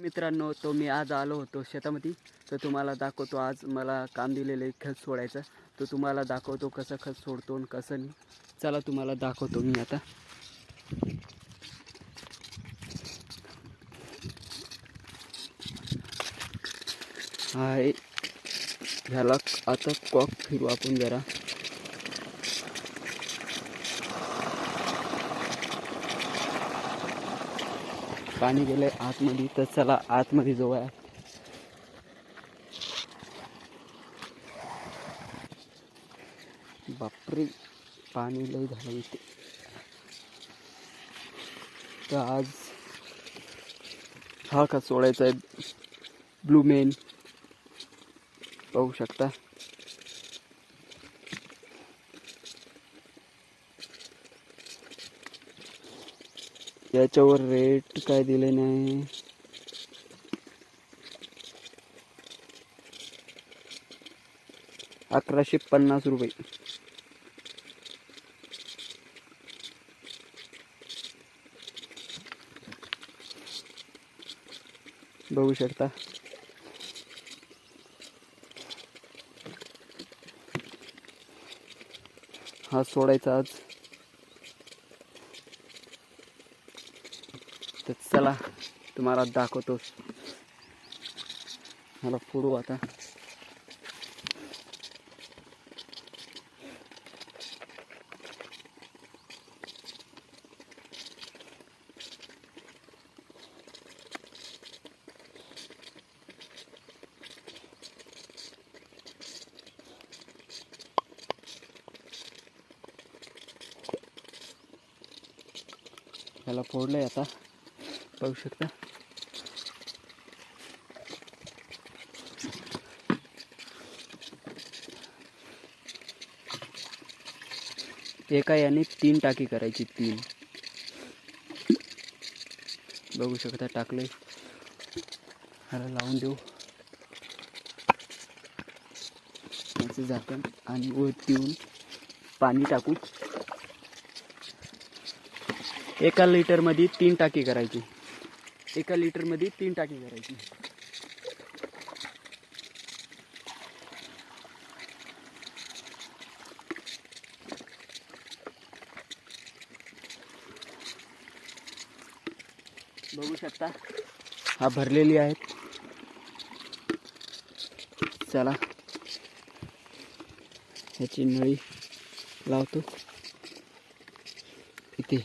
मित्रांनो, तो मी आज आलो होतो शेतामध्ये, तर तुम्हाला दाखवतो. आज मला काम दिलेले खत सोडायचं, तो तुम्हाला दाखवतो कसं खत सोडतो आणि कसं नाही. चला तुम्हाला दाखवतो मी आता. हाय, ह्याला आता कॉक फिरू आपण जरा. पाणी गेलंय आतमध्ये, तर चला आतमध्ये जाऊया. बापरे, पाणी लय झालं इथे. तर आज हा खत सोडायचा आहे, ब्लू मेन. पाहू शकता. याच्यावर रेट काय दिले नाही. ₹1150. बघू शकता. हा सोडायचा आज. तर चला तुम्हाला दाखवतो. मला फोडू आता. ह्याला फोडलंय आता, पाहू शकता. एका याने 3 टाकी करायची, 3. बघू शकता टाकले. ह्याला लावून देऊ याचं झाकण आणि वरती येऊन पाणी टाकू. 1 लिटरमध्ये 3 टाकी करायची. 1 लिटरमध्ये 3 टाकी करायची. बघू शकता हा भरलेली आहेत. चला ह्याची नळी लावतो इथे.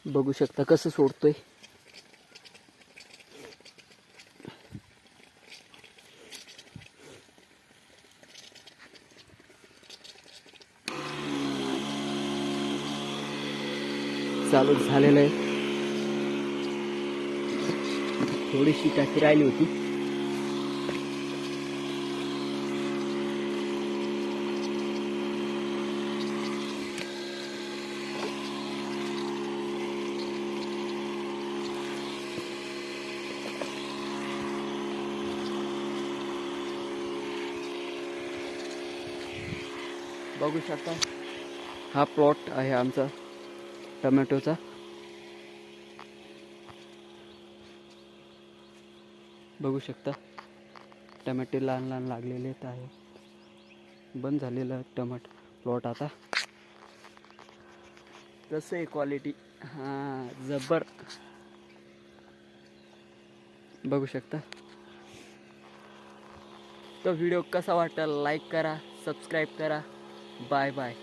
बघू शकता कसं सोडतोय. चालू झालेलं आहे. थोडीशी टाकी राहिली होती. बघू शकता हा प्लॉट आहे आमचा टोमॅटोचा. बघू शकता टमाटे लहान लहान लागलेले आहे. बंद झालेला टमाट प्लॉट आता. कसं आहे क्वालिटी, हां जबर. बघू शकता. तो व्हिडिओ कसा वाटला लाईक करा, सबस्क्राईब करा. Bye bye.